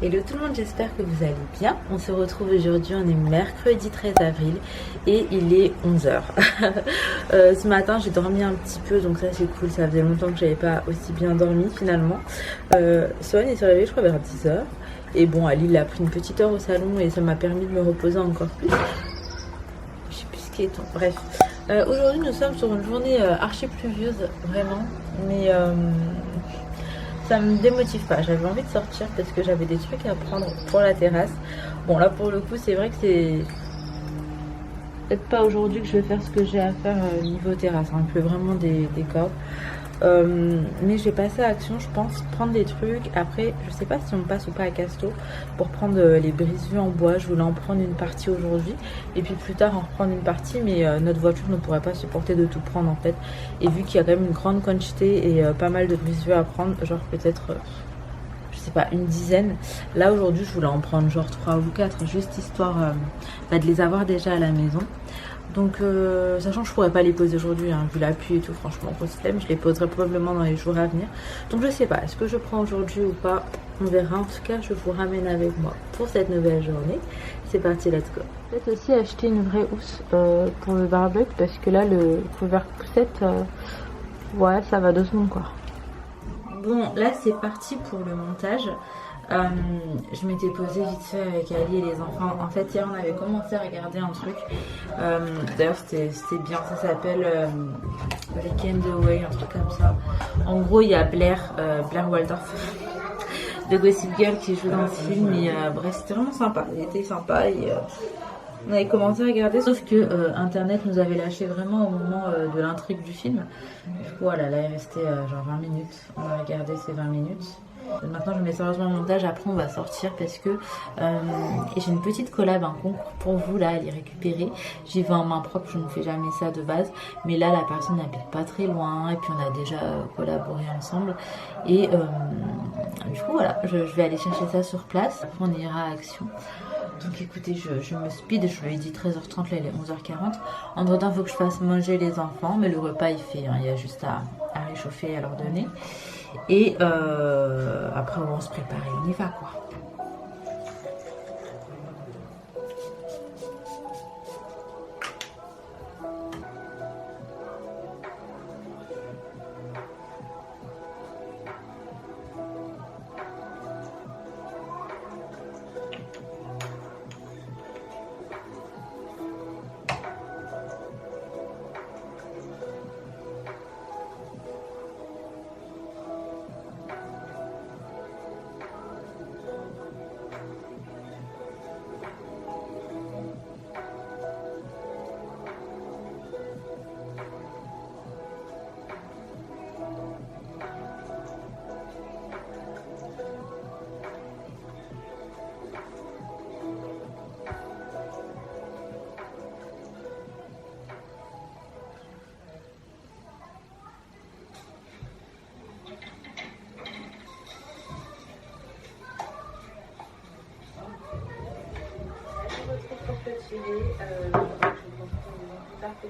Hello tout le monde, j'espère que vous allez bien. On se retrouve aujourd'hui, on est mercredi 13 avril et il est 11h. Ce matin j'ai dormi un petit peu, donc ça c'est cool, ça faisait longtemps que j'avais pas aussi bien dormi finalement. Swan s'est réveillée je crois vers 10h. Et bon, Ali il a pris une petite heure au salon et ça m'a permis de me reposer encore plus. Je sais plus ce qui est ton... Bref. Aujourd'hui nous sommes sur une journée archi pluvieuse, vraiment. Mais... ça me démotive pas, j'avais envie de sortir parce que j'avais des trucs à prendre pour la terrasse. Bon là pour le coup c'est vrai que c'est peut-être pas aujourd'hui que je vais faire ce que j'ai à faire niveau terrasse, hein. Il pleut vraiment des cordes. Mais je vais passer à Action je pense, prendre des trucs. Après je sais pas si on passe ou pas à Casto pour prendre les brise-vents en bois. Je voulais en prendre une partie aujourd'hui et puis plus tard en reprendre une partie, mais notre voiture ne pourrait pas supporter de tout prendre en fait. Et vu qu'il y a quand même une grande quantité et pas mal de brise-vents à prendre, genre peut-être je sais pas, une dizaine. Là aujourd'hui je voulais en prendre genre 3 ou 4 juste histoire de les avoir déjà à la maison. Donc sachant que je pourrais pas les poser aujourd'hui, hein, vu la pluie et tout, franchement gros flemme, je les poserai probablement dans les jours à venir. Donc je sais pas, est-ce que je prends aujourd'hui ou pas, on verra. En tout cas je vous ramène avec moi pour cette nouvelle journée. C'est parti, let's go. Peut-être aussi acheter une vraie housse pour le barbecue parce que là le couvercle poussette, ouais ça va 2 secondes quoi. Bon là c'est parti pour le montage. Je m'étais posée vite fait avec Ali et les enfants. En fait hier on avait commencé à regarder un truc, d'ailleurs c'était bien, ça s'appelle Weekend Away, un truc comme ça. En gros il y a Blair Waldorf de Gossip Girl qui joue dans le film et bref c'était vraiment sympa, il était sympa et on avait commencé à regarder, sauf que internet nous avait lâché vraiment au moment de l'intrigue du film. Du coup voilà, là il restait genre 20 minutes, on a regardé ces 20 minutes. Maintenant je mets sérieusement le montage, après on va sortir parce que et j'ai une petite collab, un concours pour vous là à les récupérer. J'y vais en main propre, je ne fais jamais ça de base, mais là la personne n'habite pas très loin et puis on a déjà collaboré ensemble et du coup voilà, je vais aller chercher ça sur place, après on ira à Action. Donc écoutez, je me speed, je lui ai dit 13h30, là il est 11h40. Entre temps il faut que je fasse manger les enfants, mais le repas il fait, hein, il y a juste à réchauffer et à leur donner. Et après on se prépare et on y va quoi.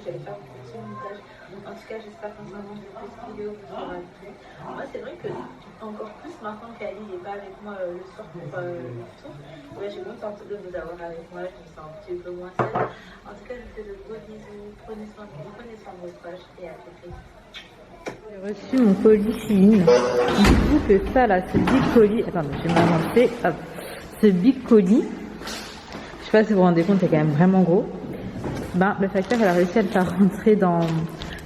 J'allais faire mon petit montage. Donc en tout cas j'espère qu'en ce moment cette vidéo vous aura plu. Moi c'est vrai que encore plus maintenant qu'Ali n'est pas avec moi le soir pour le tour, ouais, j'ai contente de vous avoir avec moi, je me sens un petit peu moins seule. En tout cas je vous fais de gros bisous, prenez soin de vous, prenez soin de vos proches et à très vite. J'ai reçu mon colis Shein. Dites-vous que ça là, ce big colis, attendez je vais m'avancer, hop, ce big colis, je sais pas si vous vous rendez compte, c'est quand même vraiment gros. Ben, le facteur elle a réussi à le faire rentrer dans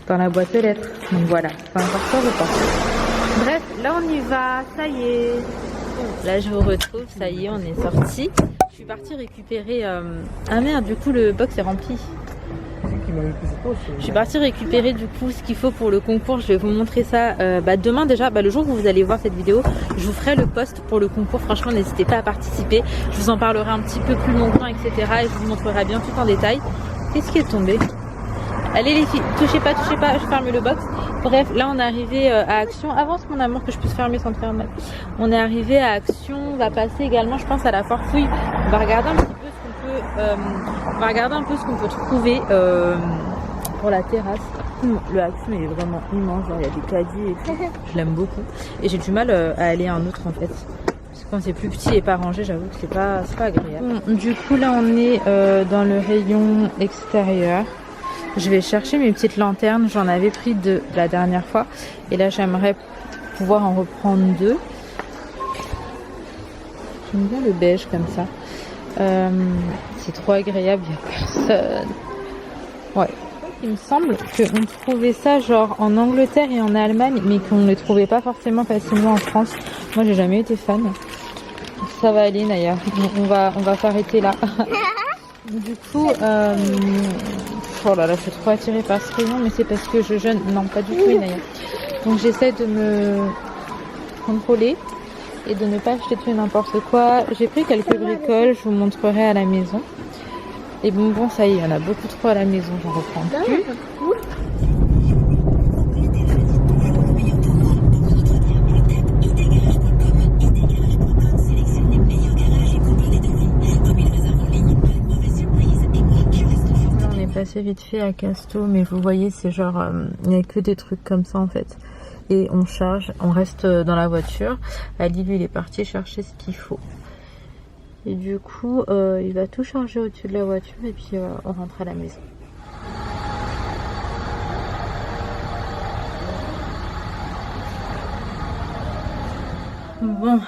la boîte aux lettres. Donc voilà, c'est encore ça je pense. Bref, là on y va, ça y est. Là je vous retrouve, ça y est, on est sorti. Je suis partie récupérer... Ah merde, du coup le box est rempli. Je suis partie récupérer du coup ce qu'il faut pour le concours. Je vais vous montrer ça demain déjà, le jour où vous allez voir cette vidéo, je vous ferai le post pour le concours. Franchement n'hésitez pas à participer, je vous en parlerai un petit peu plus longtemps etc. Et je vous montrerai bien tout en détail. Qu'est-ce qui est tombé? Allez les filles, touchez pas, je ferme le box. Bref, là on est arrivé à Action. Avance mon amour que je puisse fermer sans te faire mal. On est arrivé à Action, on va passer également je pense à la foire fouille. On va regarder un petit peu ce qu'on peut, ce qu'on peut trouver pour la terrasse. Le Action il est vraiment immense, genre, il y a des caddies et tout. Je l'aime beaucoup. Et j'ai du mal à aller à un autre en fait. Parce Quand c'est plus petit et pas rangé, j'avoue que c'est pas agréable. Bon, du coup là on est dans le rayon extérieur. Je vais chercher mes petites lanternes, j'en avais pris 2 la dernière fois. Et là j'aimerais pouvoir en reprendre 2. J'aime bien le beige comme ça. C'est trop agréable, il n'y a personne. Ouais. Il me semble qu'on trouvait ça genre en Angleterre et en Allemagne, mais qu'on ne les trouvait pas forcément facilement en France. Moi j'ai jamais été fan. Ça va aller Naya, on va s'arrêter là. Du coup, oh là là, je suis trop attirée par ce rayon, mais c'est parce que je jeûne. Non, pas du tout Naya. Donc j'essaie de me contrôler et de ne pas acheter tout et n'importe quoi. J'ai pris quelques bricoles, je vous montrerai à la maison. Et bon, ça y est, il y en a beaucoup trop à la maison, j'en reprends plus. On est passé vite fait à Casto, mais vous voyez, c'est genre, il n'y a que des trucs comme ça en fait. Et on charge, on reste dans la voiture. Ali, lui, il est parti chercher ce qu'il faut. Et du coup, il va tout charger au-dessus de la voiture et puis on rentre à la maison. Bon,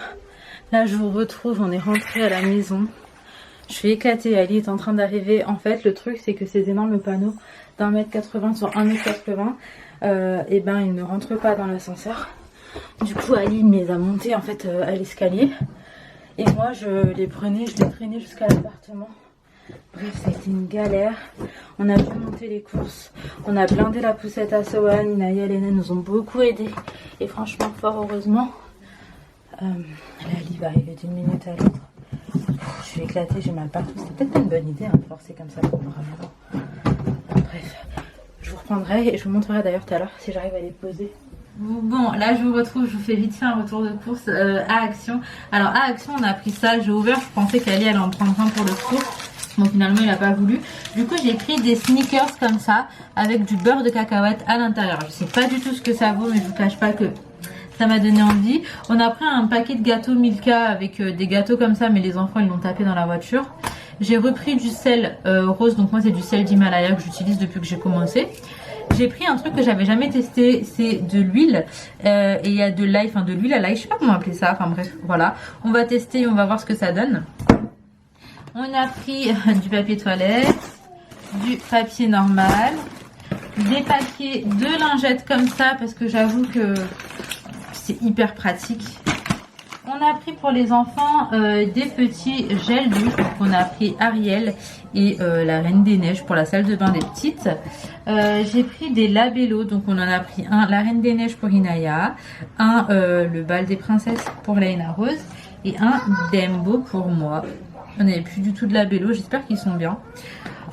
là je vous retrouve, on est rentré à la maison. Je suis éclatée, Ali est en train d'arriver. En fait, le truc c'est que ces énormes panneaux d'1,80 m sur 1,80 m, et ben ils ne rentrent pas dans l'ascenseur. Du coup, Ali me les a montés en fait à l'escalier. Et moi je les traînais jusqu'à l'appartement. Bref, ça a été une galère. On a pu monter les courses. On a blindé la poussette à Sohan. Inaya et Léna nous ont beaucoup aidés. Et franchement, fort heureusement, là, Ali va arriver d'une minute à l'autre. Je suis éclatée, j'ai mal partout. C'était peut-être pas une bonne idée, hein, de forcer comme ça pour le ramadan. Bref, je vous reprendrai et je vous montrerai d'ailleurs tout à l'heure si j'arrive à les poser. Bon, là je vous retrouve, je vous fais vite fait un retour de course à Action. Alors à Action on a pris ça, j'ai ouvert, je pensais qu'Ali allait en prendre un pour le cours. Bon finalement il n'a pas voulu. Du coup j'ai pris des sneakers comme ça, avec du beurre de cacahuète à l'intérieur. Je sais pas du tout ce que ça vaut, mais je vous cache pas que ça m'a donné envie. On a pris un paquet de gâteaux Milka avec des gâteaux comme ça, mais les enfants ils l'ont tapé dans la voiture. J'ai repris du sel rose, donc moi c'est du sel d'Himalaya que j'utilise depuis que j'ai commencé. J'ai pris un truc que j'avais jamais testé, c'est de l'huile et il y a de l'ail, enfin de l'huile à l'ail, je sais pas comment appeler ça, enfin bref, voilà. On va tester et on va voir ce que ça donne. On a pris du papier toilette, du papier normal, des papiers de lingettes comme ça parce que j'avoue que c'est hyper pratique. On a pris pour les enfants des petits gels douche. Donc on a pris Ariel et la Reine des Neiges pour la salle de bain des petites. J'ai pris des labellos. Donc on en a pris un la Reine des Neiges pour Inaya, un le bal des princesses pour Léna Rose et un Dembo pour moi. On n'avait plus du tout de labellos. J'espère qu'ils sont bien.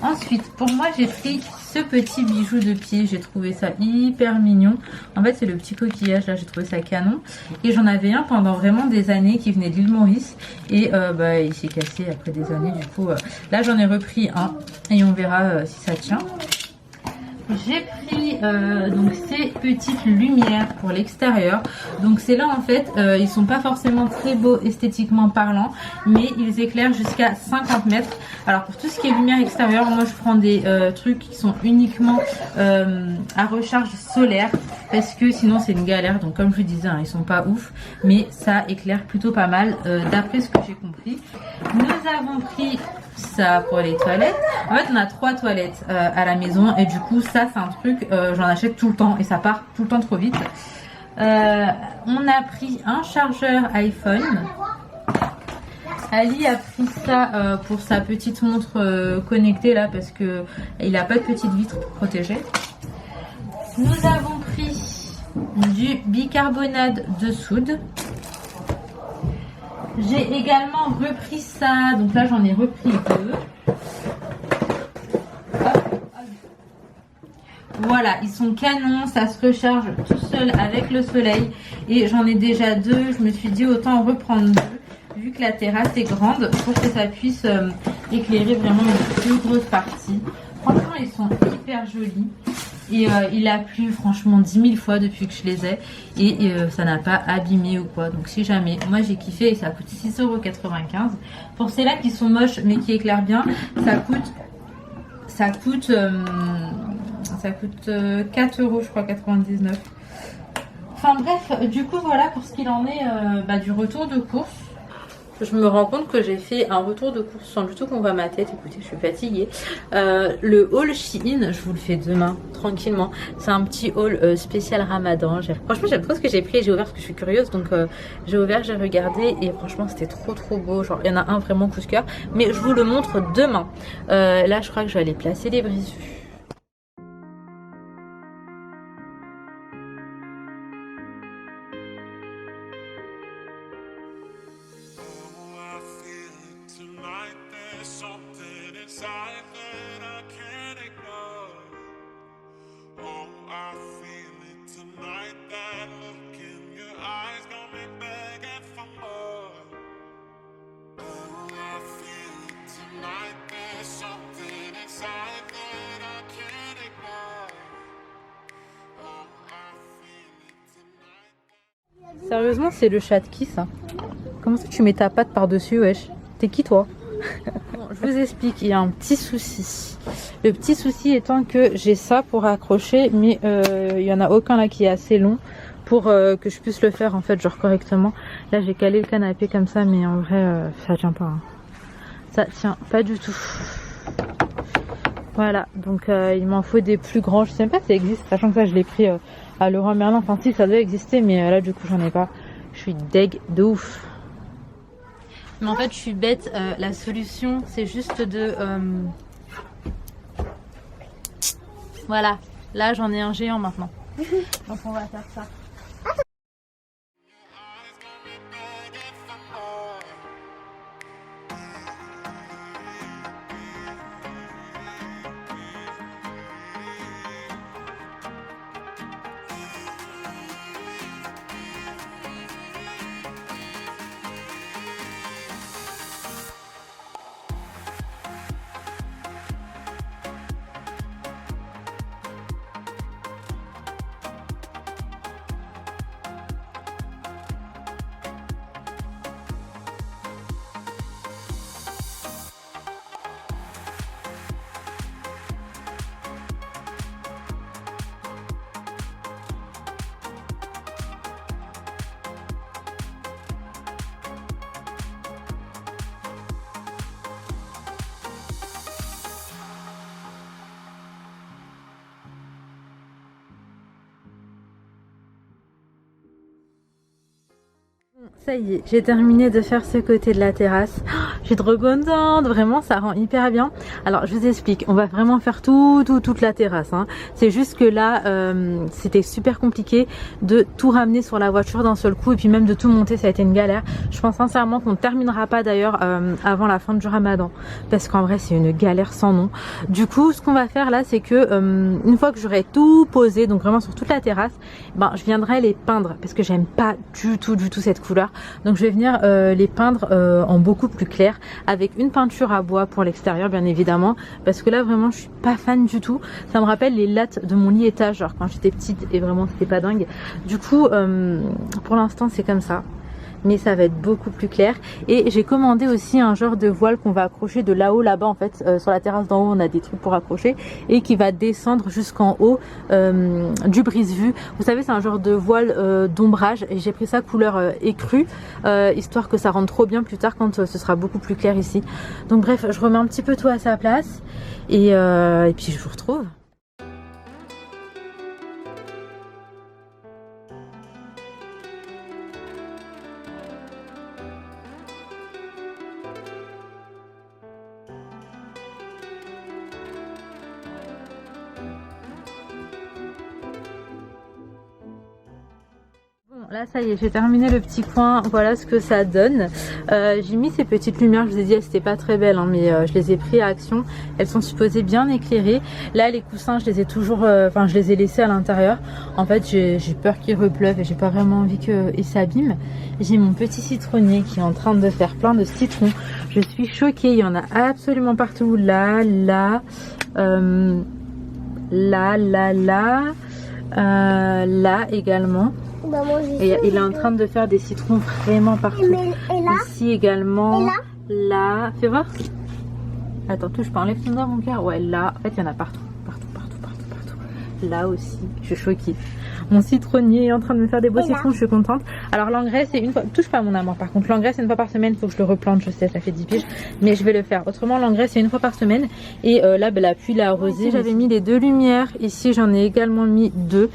Ensuite, pour moi, j'ai pris ce petit bijou de pied. J'ai trouvé ça hyper mignon. En fait, c'est le petit coquillage. Là, j'ai trouvé ça canon. Et j'en avais un pendant vraiment des années qui venait de l'île Maurice. Et il s'est cassé après des années. Du coup, là, j'en ai repris un. Et on verra si ça tient. J'ai pris donc ces petites lumières pour l'extérieur. Donc c'est là en fait, ils sont pas forcément très beaux esthétiquement parlant, mais ils éclairent jusqu'à 50 mètres. Alors pour tout ce qui est lumière extérieure, moi je prends des trucs qui sont uniquement à recharge solaire, parce que sinon c'est une galère. Donc comme je vous disais, hein, ils sont pas ouf, mais ça éclaire plutôt pas mal d'après ce que j'ai compris. Nous avons pris ça pour les toilettes. En fait on a 3 toilettes à la maison et du coup ça c'est un truc, j'en achète tout le temps et ça part tout le temps trop vite. On a pris un chargeur iPhone. Ali a pris ça pour sa petite montre connectée là parce que il a pas de petite vitre pour protéger. Nous avons pris du bicarbonate de soude. J'ai également repris ça, donc là j'en ai repris 2. Voilà, ils sont canons, ça se recharge tout seul avec le soleil. Et j'en ai déjà 2, je me suis dit autant en reprendre 2, vu que la terrasse est grande, pour que ça puisse éclairer vraiment une plus grosse partie. Franchement, ils sont hyper jolis. Et il a plu franchement 10 000 fois depuis que je les ai. Et ça n'a pas abîmé ou quoi. Donc si jamais, moi j'ai kiffé et ça coûte 6,95 €. Pour celles-là qui sont moches mais qui éclairent bien, ça coûte 4 € je crois, 99. Enfin bref, du coup voilà pour ce qu'il en est du retour de course. Je me rends compte que j'ai fait un retour de course sans du tout qu'on voit ma tête. Écoutez, je suis fatiguée. Le haul Shein, je vous le fais demain, tranquillement. C'est un petit haul spécial Ramadan. Franchement, j'aime trop ce que j'ai pris. J'ai ouvert parce que je suis curieuse. Donc, j'ai ouvert, j'ai regardé. Et franchement, c'était trop beau. Genre, il y en a un vraiment coup de cœur. Mais je vous le montre demain. Là, je crois que je vais aller placer les brise-vues. Sérieusement, c'est le chat de qui ça? Comment ça tu mets ta patte par-dessus, wesh? T'es qui toi? Bon, je vous explique, il y a un petit souci. Le petit souci étant que j'ai ça pour accrocher, mais il n'y en a aucun là qui est assez long pour que je puisse le faire en fait genre correctement. Là j'ai calé le canapé comme ça, mais en vrai ça tient pas. Hein. Ça tient pas du tout. Voilà, donc il m'en faut des plus grands. Je sais même pas si ça existe, sachant que ça je l'ai pris à Leroy Merlin. Enfin si, ça doit exister, mais là du coup j'en ai pas. Je suis deg de ouf. Mais en fait je suis bête, la solution c'est juste de... Voilà, là j'en ai un géant maintenant. Donc on va faire ça. Ça y est, j'ai terminé de faire ce côté de la terrasse. Oh, je suis trop contente, vraiment ça rend hyper bien. Alors je vous explique, on va vraiment faire toute la terrasse. Hein. C'est juste que là, c'était super compliqué de tout ramener sur la voiture d'un seul coup et puis même de tout monter, ça a été une galère. Je pense sincèrement qu'on ne terminera pas d'ailleurs avant la fin du Ramadan parce qu'en vrai c'est une galère sans nom. Du coup, ce qu'on va faire là, c'est que une fois que j'aurai tout posé, donc vraiment sur toute la terrasse, ben je viendrai les peindre parce que j'aime pas du tout cette couleur. Donc je vais venir les peindre en beaucoup plus clair avec une peinture à bois pour l'extérieur bien évidemment parce que là vraiment je suis pas fan du tout. Ça me rappelle les lattes de mon lit étage genre quand j'étais petite et vraiment c'était pas dingue. Du coup pour l'instant c'est comme ça. Mais ça va être beaucoup plus clair. Et j'ai commandé aussi un genre de voile qu'on va accrocher de là-haut, là-bas en fait. Sur la terrasse d'en haut, on a des trucs pour accrocher. Et qui va descendre jusqu'en haut du brise-vue. Vous savez, c'est un genre de voile d'ombrage. Et j'ai pris ça couleur écrue. Histoire que ça rentre trop bien plus tard quand ce sera beaucoup plus clair ici. Donc bref, je remets un petit peu tout à sa place. Et puis je vous retrouve. Là ça y est, j'ai terminé le petit coin, voilà ce que ça donne. J'ai mis ces petites lumières, je vous ai dit elles n'étaient pas très belles hein, mais je les ai pris à Action. Elles sont supposées bien éclairer. Là les coussins je les ai toujours, je les ai laissés à l'intérieur. En fait j'ai peur qu'il repleuve et j'ai pas vraiment envie qu'ils s'abîment. J'ai mon petit citronnier qui est en train de faire plein de citrons. Je suis choquée, il y en a absolument partout, là, là, là également. Bah, moi, Et il est en train de faire des citrons vraiment partout. Et là? Ici également. Et là. Fais voir. Attends, touche pas, enlève ton doigt mon cœur. Ouais, là. En fait, il y en a partout. Là aussi, je suis choquée. Mon citronnier est en train de me faire des beaux citrons, je suis contente. Alors l'engrais c'est une fois, touche pas mon amour par contre, l'engrais c'est une fois par semaine, il faut que je le replante, je sais ça fait 10 piges, mais je vais le faire. Autrement l'engrais c'est une fois par semaine et là la pluie l'a arrosé. J'avais mis les 2 lumières, ici j'en ai également mis 2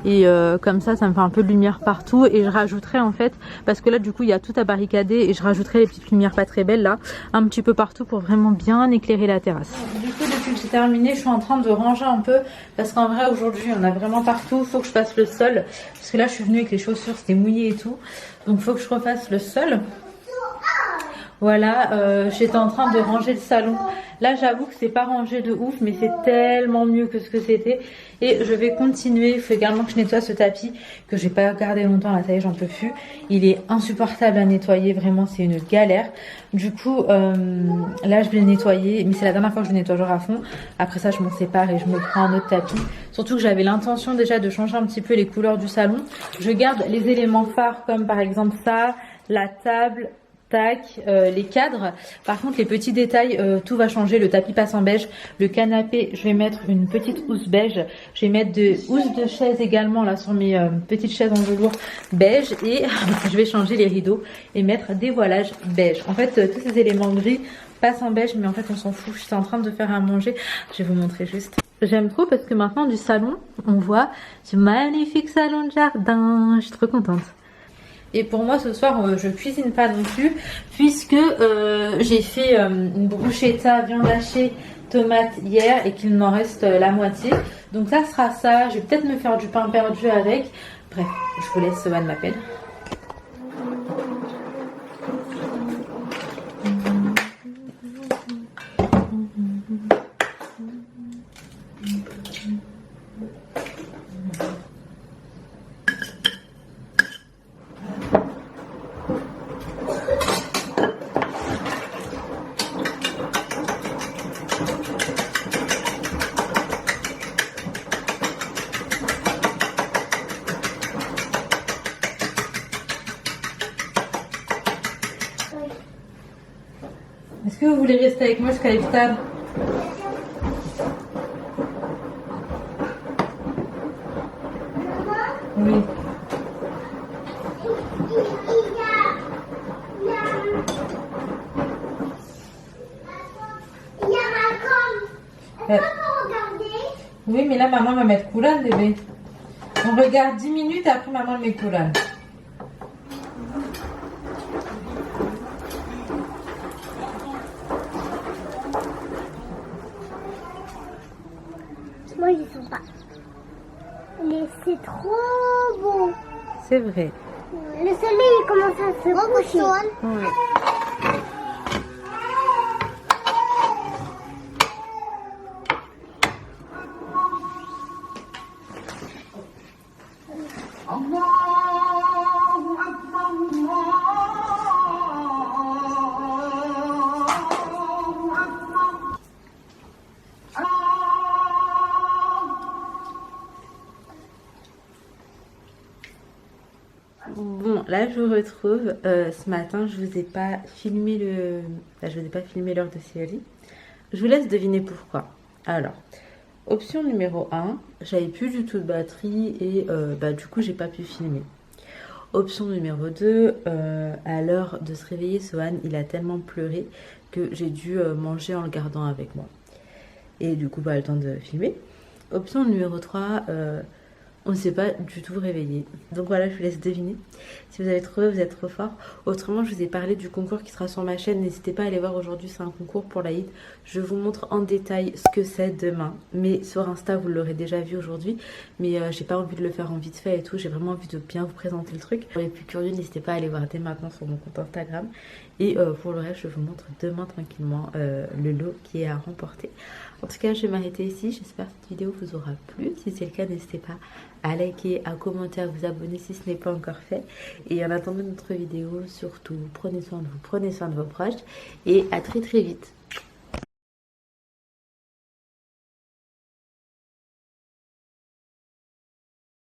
et comme ça me fait un peu de lumière partout et je rajouterai en fait, parce que là du coup il y a tout à barricader et je rajouterai les petites lumières pas très belles là, un petit peu partout pour vraiment bien éclairer la terrasse. Du coup depuis que j'ai terminé, je suis en train de ranger un peu parce qu'en vrai aujourd'hui on a vraiment partout, faut que je fasse le sol parce que là je suis venue avec les chaussures, c'était mouillé et tout, donc faut que je refasse le sol. Voilà, j'étais en train de ranger le salon. Là j'avoue que c'est pas rangé de ouf, mais c'est tellement mieux que ce que c'était. Et je vais continuer, il faut également que je nettoie ce tapis que j'ai pas gardé longtemps, là ça y est j'en peux plus. Il est insupportable à nettoyer, vraiment c'est une galère. Du coup là je vais le nettoyer, mais c'est la dernière fois que je le nettoie genre à fond. Après ça je m'en sépare et je me prends un autre tapis. Surtout que j'avais l'intention déjà de changer un petit peu les couleurs du salon. Je garde les éléments phares comme par exemple ça, la table, tac, les cadres. Par contre les petits détails, tout va changer. Le tapis passe en beige, le canapé je vais mettre une petite housse beige, je vais mettre de housses de chaise également là sur mes petites chaises en velours beige et je vais changer les rideaux et mettre des voilages beige. En fait tous ces éléments gris passent en beige, mais en fait on s'en fout. Je suis en train de faire à manger, je vais vous montrer juste. J'aime trop parce que maintenant du salon on voit ce magnifique salon de jardin, je suis trop contente. Et pour moi ce soir je cuisine pas non plus puisque j'ai fait une bruschetta viande hachée tomate hier et qu'il m'en reste la moitié. Donc ça sera ça, je vais peut-être me faire du pain perdu avec. Bref, je vous laisse, Sohan m'appelle. Est-ce que vous voulez rester avec moi jusqu'à l'iftar? Oui. Oui, mais là maman va mettre Coulane bébé. On regarde 10 minutes et après maman met Coulane. Moi, ils sont pas. Mais c'est trop beau. C'est vrai. Le soleil il commence à se coucher. Oui. Bon, là je vous retrouve. Ce matin, je vous ai pas filmé je vous ai pas filmé l'heure de série. Je vous laisse deviner pourquoi. Alors, option numéro 1, j'avais plus du tout de batterie et du coup, j'ai pas pu filmer. Option numéro 2, à l'heure de se réveiller, Sohan, il a tellement pleuré que j'ai dû manger en le gardant avec moi. Et du coup, pas le temps de filmer. Option numéro 3, on ne s'est pas du tout réveillé. Donc voilà, je vous laisse deviner. Si vous avez trouvé, vous êtes trop fort. Autrement, je vous ai parlé du concours qui sera sur ma chaîne. N'hésitez pas à aller voir aujourd'hui, c'est un concours pour l'Aïd. Je vous montre en détail ce que c'est demain. Mais sur Insta, vous l'aurez déjà vu aujourd'hui. Mais j'ai pas envie de le faire en vite fait et tout. J'ai vraiment envie de bien vous présenter le truc. Pour les plus curieux, n'hésitez pas à aller voir dès maintenant sur mon compte Instagram. Et pour le reste, je vous montre demain tranquillement le lot qui est à remporter. En tout cas, je vais m'arrêter ici. J'espère que cette vidéo vous aura plu. Si c'est le cas, n'hésitez pas à liker, à commenter, à vous abonner si ce n'est pas encore fait. Et en attendant notre vidéo, surtout, prenez soin de vous, prenez soin de vos proches. Et à très très vite.